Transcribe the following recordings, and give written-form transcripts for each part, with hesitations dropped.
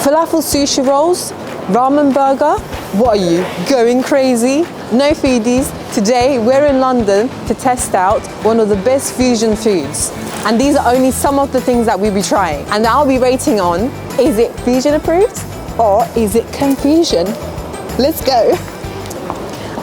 Falafel sushi rolls, ramen burger. What are you, going crazy? No foodies. Today we're in London to test out one of the best fusion foods. And these are only some of the things that we'll be trying. And I'll be rating on, is it fusion approved or is it confusion? Let's go.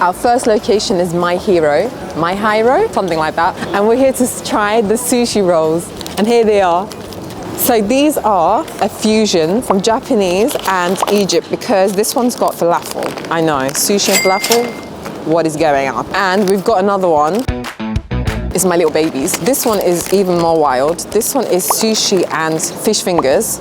Our first location is My Hiro, something like that. And we're here to try the sushi rolls. And here they are. So these are a fusion from Japanese and Egypt because this one's got falafel. I know, sushi and falafel, what is going on? And we've got another one. It's my little babies. This one is even more wild. This one is sushi and fish fingers.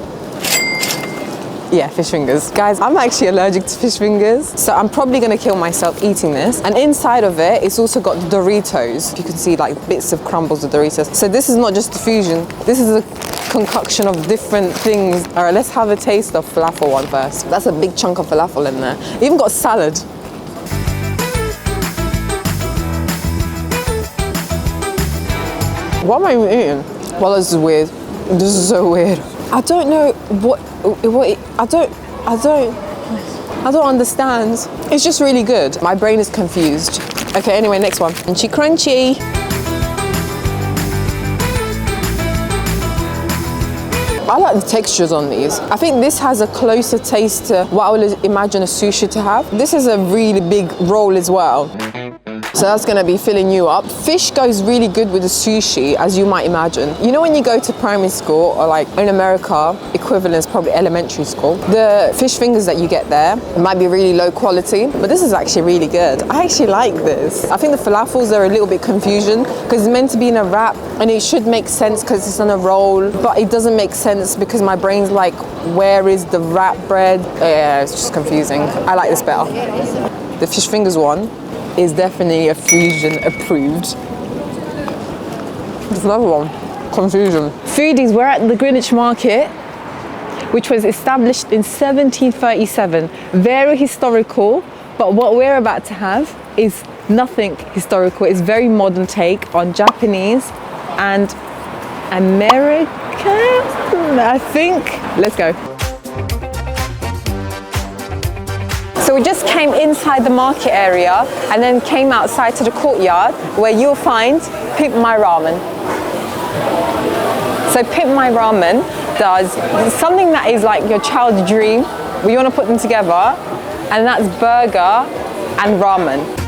Yeah, fish fingers. Guys, I'm actually allergic to fish fingers, so I'm probably gonna kill myself eating this. And inside of it, it's also got Doritos. You can see like bits of crumbles of Doritos. So this is not just a fusion, this is a concoction of different things. All right, let's have a taste of falafel one first. That's a big chunk of falafel in there. Even got salad. What am I even eating? Well, this is weird. This is so weird. I don't know I don't understand. It's just really good. My brain is confused. Okay, anyway, next one. Crunchy, crunchy. I like the textures on these. I think this has a closer taste to what I would imagine a sushi to have. This is a really big roll as well. So that's gonna be filling you up. Fish goes really good with the sushi, as you might imagine. You know when you go to primary school, or like in America, equivalent is probably elementary school, the fish fingers that you get there might be really low quality, but this is actually really good. I actually like this. I think the falafels are a little bit confusion because it's meant to be in a wrap and it should make sense because it's on a roll, but it doesn't make sense because my brain's like, where is the wrap bread? Yeah, it's just confusing. I like this better. The fish fingers one is definitely a fusion approved. There's another one, confusion. Foodies, we're at the Greenwich Market, which was established in 1737. Very historical, but what we're about to have is nothing historical. It's very modern take on Japanese and American, I think. Let's go. So we just came inside the market area and then came outside to the courtyard where you'll find Pimp My Ramen. So Pimp My Ramen does something that is like your child's dream, where you want to put them together, and that's burger and ramen.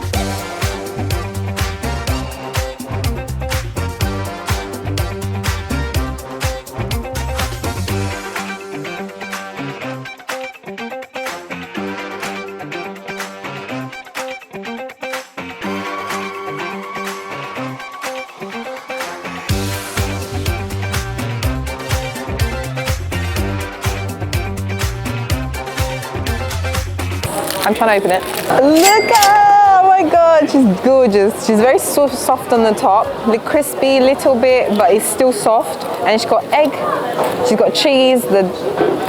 I'm trying to open it. Look at her! Oh my God, she's gorgeous. She's very soft on the top, crispy a little bit, but it's still soft. And she's got egg, she's got cheese, the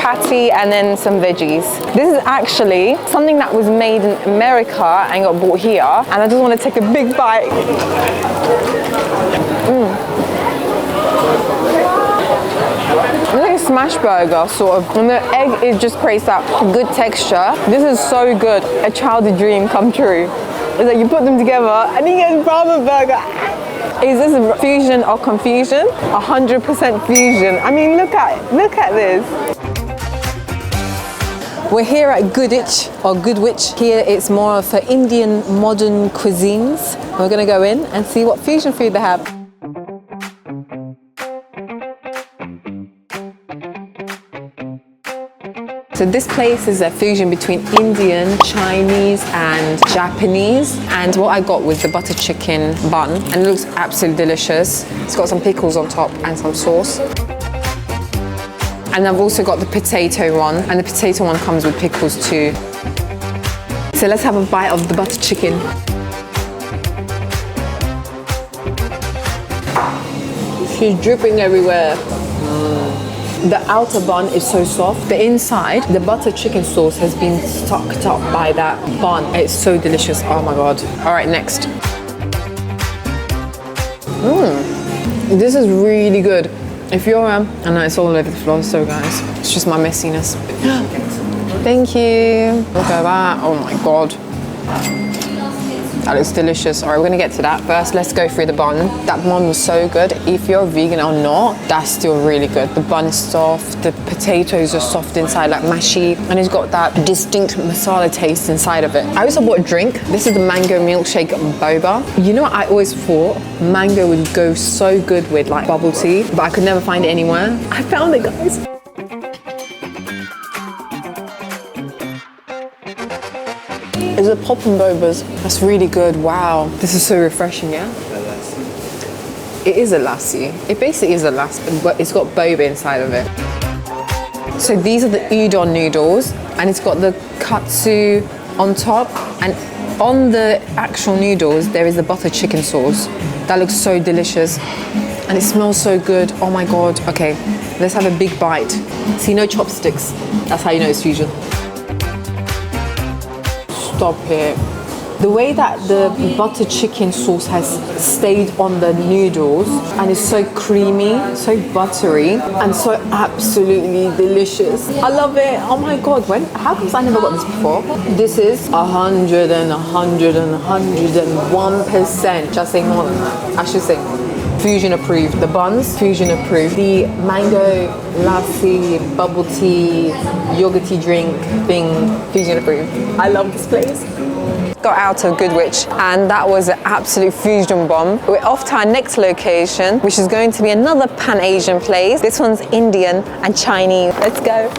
patty, and then some veggies. This is actually something that was made in America and got bought here. And I just want to take a big bite. It's like a smash burger, sort of. And the egg, it just creates that good texture. This is so good. A childhood dream come true. It's like you put them together and you get a ramen burger. Is this a fusion or confusion? 100% fusion. I mean, look at this. We're here at Goodwich. Here it's more for Indian modern cuisines. We're gonna go in and see what fusion food they have. So this place is a fusion between Indian, Chinese and Japanese. And what I got was the butter chicken bun, and it looks absolutely delicious. It's got some pickles on top and some sauce. And I've also got the potato one, and the potato one comes with pickles too. So let's have a bite of the butter chicken. She's dripping everywhere. The outer bun is so soft. The inside, the butter chicken sauce has been sucked up by that bun. It's so delicious. Oh my God. All right, next. This is really good. If you're, I know it's all over the floor, so guys, it's just my messiness. Thank you. Look at that, oh my God. That looks delicious. All right, we're gonna get to that. First, let's go through the bun. That bun was so good. If you're vegan or not, that's still really good. The bun is soft, the potatoes are soft inside, like mashy, and it's got that distinct masala taste inside of it. I also bought a drink. This is the mango milkshake boba. You know what, I always thought mango would go so good with like bubble tea, but I could never find it anywhere. I found it, guys. Is it pop and bobas? That's really good. Wow. This is so refreshing, yeah? It is a lassi. It basically is a lassi, but it's got boba inside of it. So these are the udon noodles, and it's got the katsu on top, and on the actual noodles, there is the butter chicken sauce. That looks so delicious, and it smells so good. Oh my God. Okay, let's have a big bite. See, no chopsticks. That's how you know it's fusion. Stop it. The way that the butter chicken sauce has stayed on the noodles and it's so creamy, so buttery, and so absolutely delicious. I love it. Oh my God, how come I never got this before? This is 101%. Just say more than that. I should say fusion approved. The buns, fusion approved. The mango lassi, bubble tea, yogurty drink thing, fusion approved. I love this place. Got out of Goodwich, and that was an absolute fusion bomb. We're off to our next location, which is going to be another Pan-Asian place. This one's Indian and Chinese. Let's go.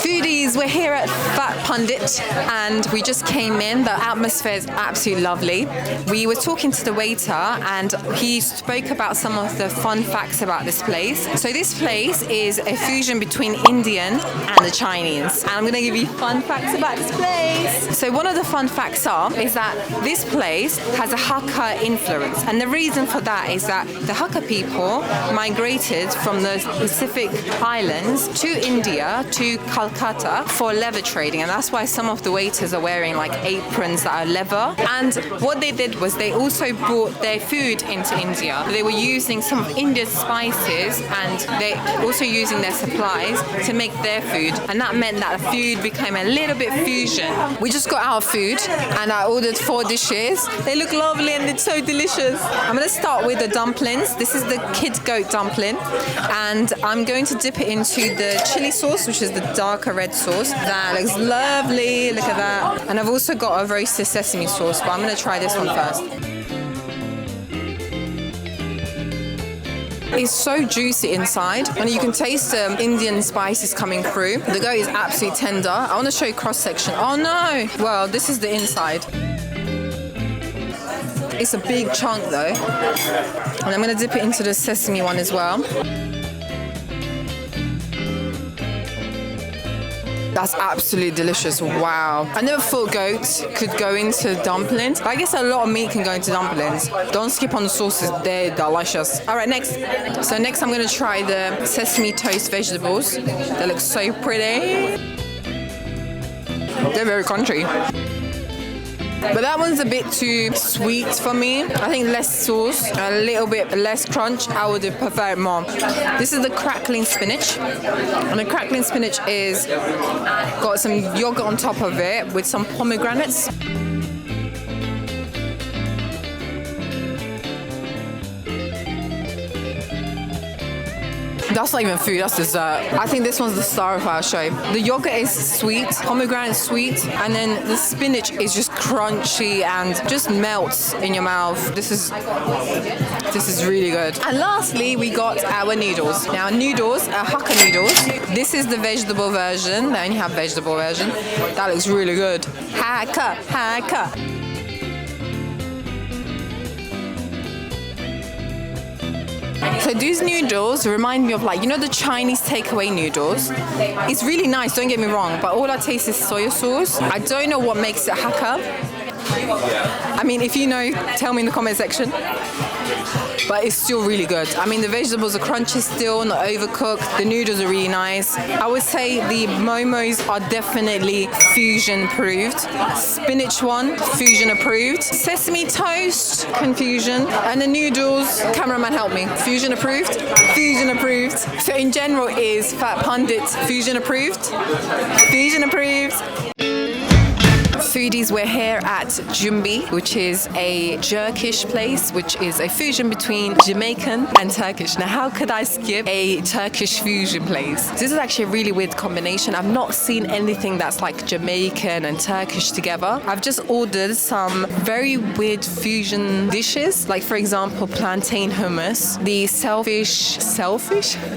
Foodies, we're here at Fatt Pundit, and we just came in. The atmosphere is absolutely lovely. We were talking to the waiter, and he spoke about some of the fun facts about this place. So this place is a fusion between Indian and the Chinese, and I'm going to give you fun facts about this place. So one of the fun facts is that this place has a Hakka influence, and the reason for that is that the Hakka people migrated from the Pacific Islands to India, to Calcutta, for leather trading, and that's why some of the waiters are wearing like aprons that are leather. And what they did was they also brought their food into India. They were using some of India's spices, and they also using their supplies to make their food, and that meant that the food became a little bit fusion. We just got our food, and I ordered 4 dishes. They look lovely and it's so delicious. I'm gonna start with the dumplings. This is the kid goat dumpling, and I'm going to dip it into the chili sauce, which is the darker red sauce. That looks lovely, look at that. And I've also got a roasted sesame sauce, but I'm gonna try this one first. It's so juicy inside, and you can taste the Indian spices coming through. The goat is absolutely tender. I want to show you cross section. Oh no! Well, this is the inside. It's a big chunk though. And I'm going to dip it into the sesame one as well. That's absolutely delicious. Wow. I never thought goats could go into dumplings, but I guess a lot of meat can go into dumplings. Don't skip on the sauces, they're delicious. All right, next. So next I'm going to try the sesame toast vegetables. They look so pretty. They're very crunchy. But that one's a bit too sweet for me. I think less sauce, a little bit less crunch. I would prefer it more. This is the crackling spinach. And the crackling spinach is got some yogurt on top of it with some pomegranates. That's not even food, that's dessert. I think this one's the star of our show. The yogurt is sweet, pomegranate sweet, and then the spinach is just crunchy and just melts in your mouth. This is really good. And lastly, we got our noodles. Now noodles are Hakka noodles. This is the vegetable version. They only have vegetable version. That looks really good. Hakka, Hakka. So these noodles remind me of, like, you know, the Chinese takeaway noodles? It's really nice, don't get me wrong, but all I taste is soy sauce. I don't know what makes it Hakka. I mean, if you know, tell me in the comment section. but it's still really good. I mean, the vegetables are crunchy still, not overcooked. The noodles are really nice. I would say the momos are definitely fusion approved. Spinach one, fusion approved. Sesame toast, confusion. And the noodles, cameraman help me. Fusion approved, fusion approved. So in general is Fatt Pundit fusion approved, fusion approved. Foodies, we're here at Jumbi, which is a Turkish place, which is a fusion between Jamaican and Turkish. Now, how could I skip a Turkish fusion place? This is actually a really weird combination. I've not seen anything that's like Jamaican and Turkish together. I've just ordered some very weird fusion dishes, like for example, plantain hummus, the saltfish,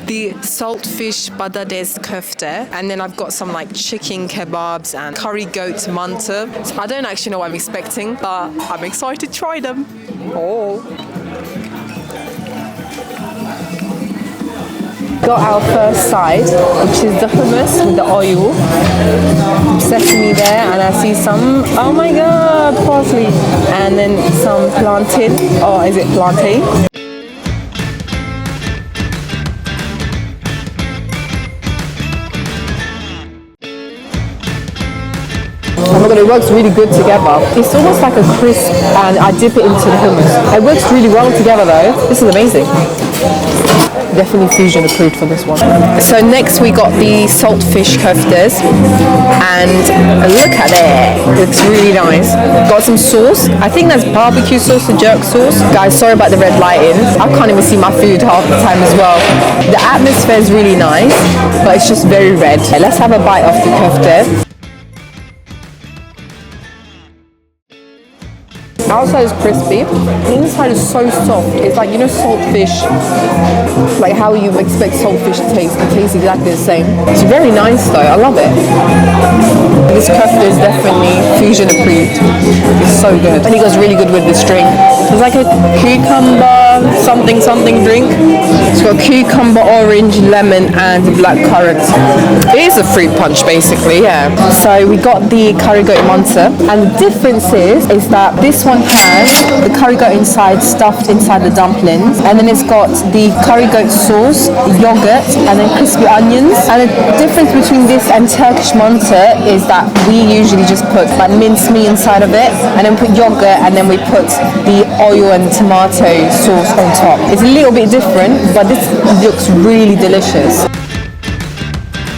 the saltfish badades köfte, and then I've got some like chicken kebabs and curry goat mantı. So I don't actually know what I'm expecting, but I'm excited to try them. Oh. Got our first side, which is the hummus with the oil. Sesame there, and I see some, oh my god, parsley. And then some plantain, or is it plantain? Oh my god, it works really good together. It's almost like a crisp, and I dip it into the hummus. It works really well together though. This is amazing. Definitely fusion approved for this one. So next we got the saltfish koftas, and look at that. It looks really nice. Got some sauce. I think that's barbecue sauce or jerk sauce. Guys, sorry about the red lighting. I can't even see my food half the time as well. The atmosphere is really nice, but it's just very red. Let's have a bite of the kofta. Outside is crispy, the inside is so soft. It's like, you know, saltfish, like how you expect saltfish to taste. It tastes exactly the same. It's very nice though, I love it. This kofta is definitely fusion approved. It's so good. And it goes really good with this drink. It's like a cucumber something drink. It's got cucumber, orange, lemon and black currant. It is a fruit punch basically, yeah. So we got the curry goat mantı, and the difference is that this one has the curry goat inside, stuffed inside the dumplings, and then it's got the curry goat sauce, yogurt, and then crispy onions. And the difference between this and Turkish mantı is that we usually just put like minced meat inside of it, and then put yogurt, and then we put the oil and tomato sauce on top. It's a little bit different, but this looks really delicious.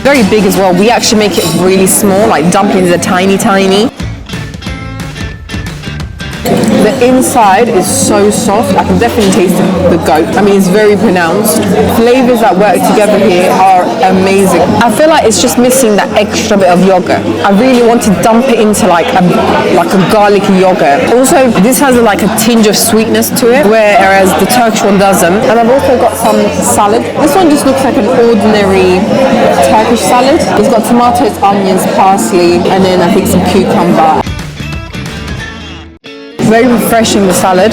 Very big as well. We actually make it really small, like dumplings are tiny. The inside is so soft. I can definitely taste the goat. I mean, it's very pronounced. Flavors that work together here are amazing. I feel like it's just missing that extra bit of yogurt. I really want to dump it into like a garlicky yogurt. Also, this has like a tinge of sweetness to it, whereas the Turkish one doesn't. And I've also got some salad. This one just looks like an ordinary Turkish salad. It's got tomatoes, onions, parsley, and then I think some cucumber. Very refreshing, the salad.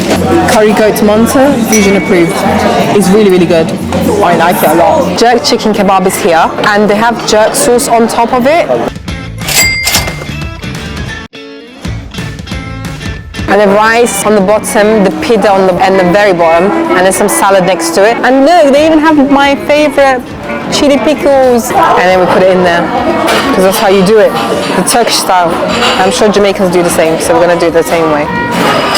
Curry goat mantı, fusion approved. It's really good. I like it a lot. Jerk chicken kebab is here, and they have jerk sauce on top of it. And the rice on the bottom, the pita on the very bottom, and then some salad next to it. And look, they even have my favorite chili pickles, and then we put it in there because that's how you do it, the Turkish style. I'm sure Jamaicans do the same, so we're gonna do it the same way.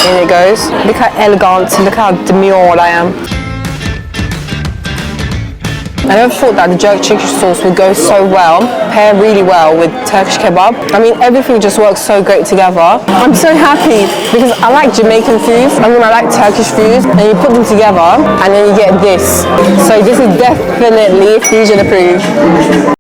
In it goes. Look how elegant, look how demure I am. I never thought that the jerk chicken sauce would go so well, pair really well with Turkish kebab. I mean, everything just works so great together. I'm so happy because I like Jamaican foods, I like Turkish foods, and you put them together and then you get this. So this is definitely fusion approved.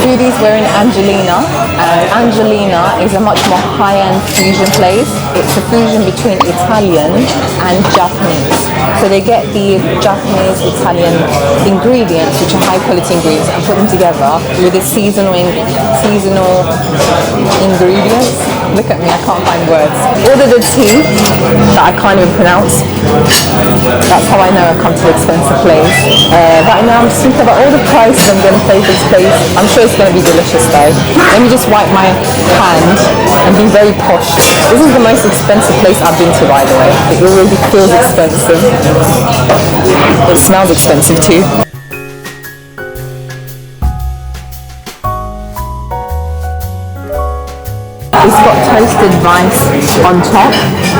Foodies, we're in Angelina, and Angelina is a much more high-end fusion place. It's a fusion between Italian and Japanese. So they get the Japanese, Italian ingredients, which are high-quality ingredients, and put them together with the seasonal ingredients. Look at me, I can't find words. Ordered a tea that I can't even pronounce. That's how I know I come to an expensive place. Right now I'm just thinking about all the prices I'm going to pay for this place. I'm sure it's going to be delicious though. Let me just wipe my hand and be very posh. This is the most expensive place I've been to, by the way. It already feels expensive. It smells expensive too. It's got toasted rice on top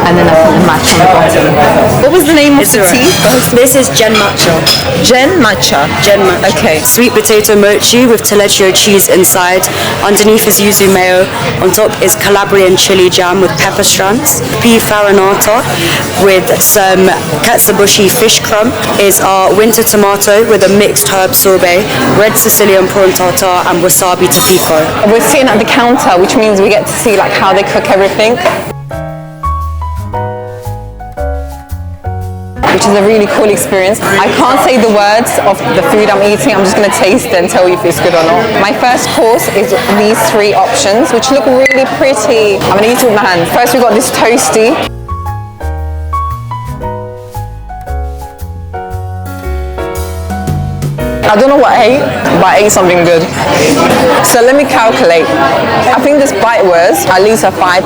and then I put the matcha on the bottom. What was the name of the tea? This is Gen Matcha. Gen Matcha. Gen Matcha. Okay. Sweet potato mochi with taleggio cheese inside. Underneath is yuzu mayo. On top is Calabrian chili jam with pepper strands. Beef farinata with some katsuobushi fish crumb. Is our winter tomato with a mixed herb sorbet. Red Sicilian prawn tartare and wasabi tapico. We're sitting at the counter, which means we get to see like how they cook everything, which is a really cool experience. I can't say the words of the food I'm eating. I'm just going to taste it and tell you if it's good or not. My first course is these 3 options, which look really pretty. I'm going to eat it with my hands. First, we've got this toasty. I don't know what I ate, but I ate something good. So let me calculate. I think this bite was at least a £5,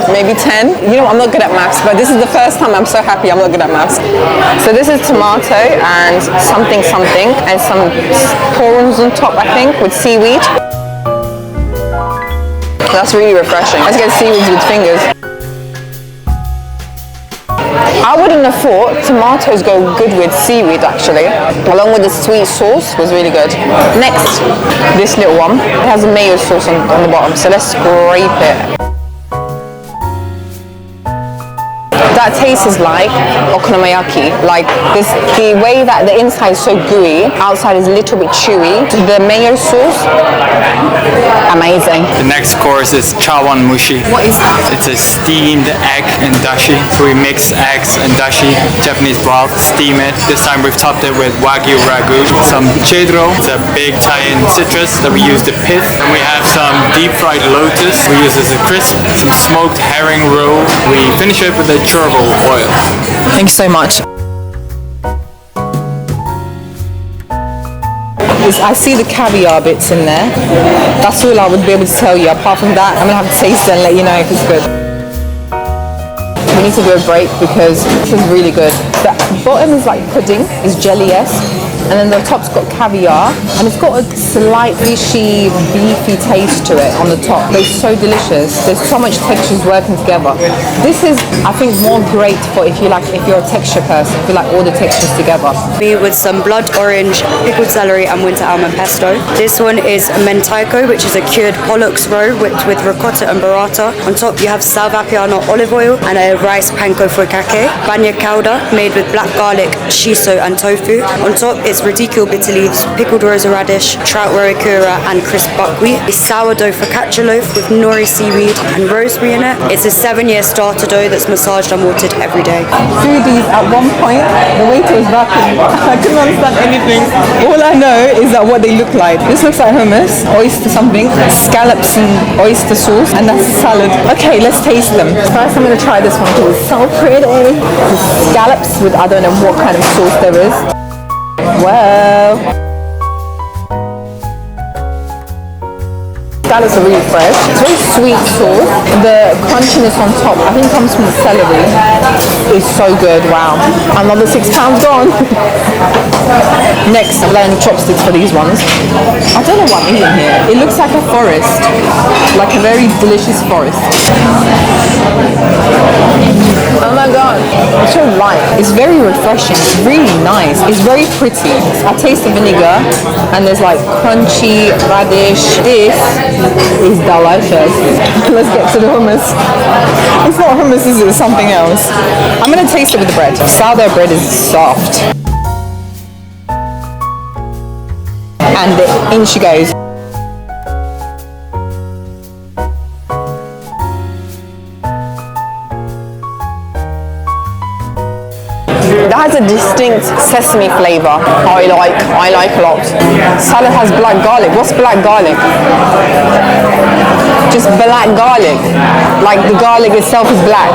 maybe 10. You know, I'm not good at maths, but this is the first time I'm so happy I'm not good at maths. So this is tomato and something and some prawns on top, I think, with seaweed. That's really refreshing. Let's get seaweed with fingers. I wouldn't have thought tomatoes go good with seaweed actually, along with the sweet sauce was really good. Next, this little one, it has a mayo sauce on the bottom, so let's scrape it. That tastes is like okonomiyaki, like this, the way that the inside is so gooey, outside is a little bit chewy. The mayo sauce, amazing. The next course is chawan mushi. What is that? It's a steamed egg and dashi. So we mix eggs and dashi, Japanese broth, steam it. This time we've topped it with wagyu ragu, some chedro, it's a big Thai citrus that we use to pith. And we have some deep fried lotus we use as a crisp, some smoked herring roe. We finish it with a churro oil. Thank you so much. I see the caviar bits in there. That's all I would be able to tell you. Apart from that, I'm gonna have to taste it and let you know if it's good. We need to do a break because this is really good. The bottom is like pudding, it's jelly-esque. And then the top's got caviar, and it's got a slight fishy, beefy taste to it on the top. But it's so delicious. There's so much textures working together. This is, I think, more great for if you're a texture person, if you like all the textures together. With some blood orange, pickled celery, and winter almond pesto. This one is mentaiko, which is a cured pollux roe with ricotta and burrata. On top, you have salvapiano olive oil and a rice panko fukake. Banya chowder, made with black garlic, shiso, and tofu. On top, it's radicchio bitter leaves, pickled rosa radish, trout roikura, and crisp buckwheat. A sourdough focaccia loaf with nori seaweed and rosemary in it. It's a 7-year starter dough that's massaged and watered every day. Foodies, at one point, the waiter was rapping. I couldn't understand anything. All I know is that what they look like. This looks like hummus, oyster something, scallops and oyster sauce, and that's a salad. Okay, let's taste them. First, I'm going to try this one because it's so pretty. It's scallops with I don't know what kind of sauce there is. Wow. Scallops are really fresh. It's very sweet sauce. The crunchiness on top, I think comes from the celery. It's so good, wow. Another £6 gone. Next, I'm learning chopsticks for these ones. I don't know what I'm eating here. It looks like a forest, like a very delicious forest. Oh my god, it's so light. It's very refreshing. It's really nice. It's very pretty. I taste the vinegar and there's like crunchy radish. This is delicious. Let's get to the hummus. It's not hummus, is it? It's something else. I'm gonna taste it with the bread. Sourdough bread is soft. And in she goes. That has a distinct sesame flavour. I like a lot. Salad has black garlic. What's black garlic? just black garlic. Like the garlic itself is black.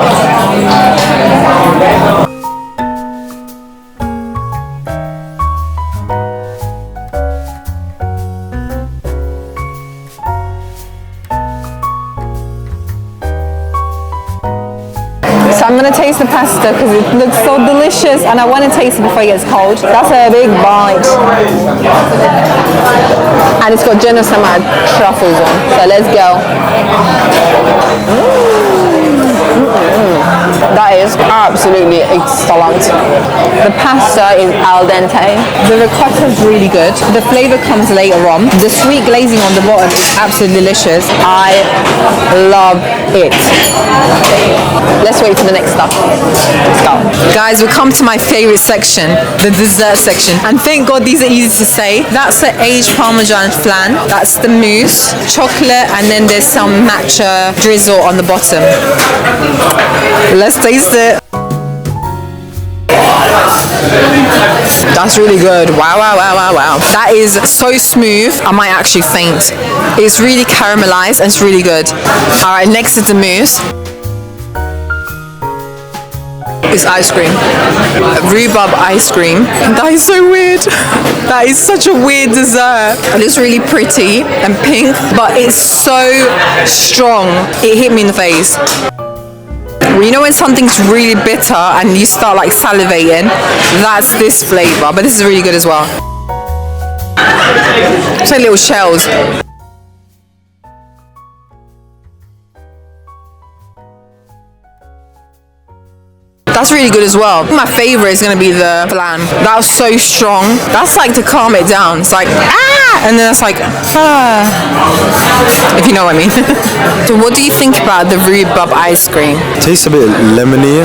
So I'm gonna taste the pasta because it looks so delicious and I want to taste it before it gets cold. That's a big bite. And it's got generous amount of truffles on. So let's go. That is absolutely excellent. The pasta is al dente. The ricotta is really good. The flavor comes later on. The sweet glazing on the bottom is absolutely delicious. I love it. Let's wait for the next stuff. Let's go. Guys, we've come to my favorite section, the dessert section. And thank God these are easy to say. That's the aged Parmesan flan. That's the mousse, chocolate, and then there's some matcha drizzle on the bottom. Let's taste it. That's really good. Wow, wow, wow, wow, wow. That is so smooth, I might actually faint. It's really caramelized and it's really good. Alright, next is the mousse. It's ice cream. Rhubarb ice cream. That is so weird. That is such a weird dessert. And it's really pretty and pink, but it's so strong. It hit me in the face. You know when something's really bitter and you start like salivating? That's this flavor, but this is really good as well. It's like little shells. That's really good as well. My favorite is going to be the flan. That was so strong. That's like to calm it down. It's like, ah! And then it's like, ah. If you know what I mean. So what do you think about the rhubarb ice cream? Tastes a bit lemony.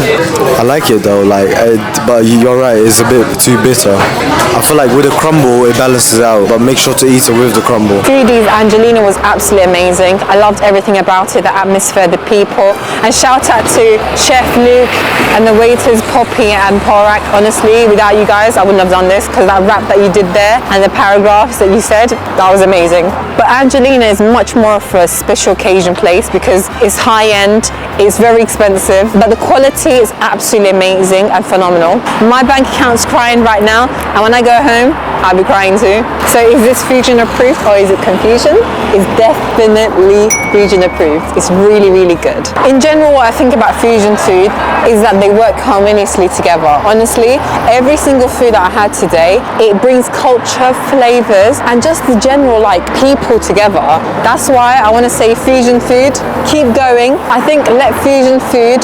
I like it though, but you're right, it's a bit too bitter. I feel like with the crumble, it balances out, but make sure to eat it with the crumble. Foodies, Angelina was absolutely amazing. I loved everything about it, the atmosphere, the people. And shout out to Chef Luke and the waiters Poppy and Porak. Honestly, without you guys, I wouldn't have done this because that rap that you did there and the paragraphs that you said, that was amazing. But Angelina is much more of a special occasion place because it's high end, it's very expensive, but the quality is absolutely amazing and phenomenal. My bank account's crying right now, and when I go home, I'll be crying too. So is this fusion approved or is it confusion? It's definitely fusion approved. It's really, really good. In general, what I think about fusion food is that they work harmoniously together. Honestly, every single food that I had today, it brings culture, flavors, and just the general people together. That's why I want to say fusion food, keep going. I think let fusion food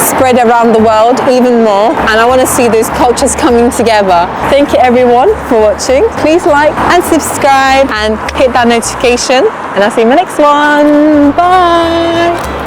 spread around the world even more, and I want to see those cultures coming together. Thank you everyone for watching. Please like and subscribe and hit that notification, and I'll see you in the next one. Bye.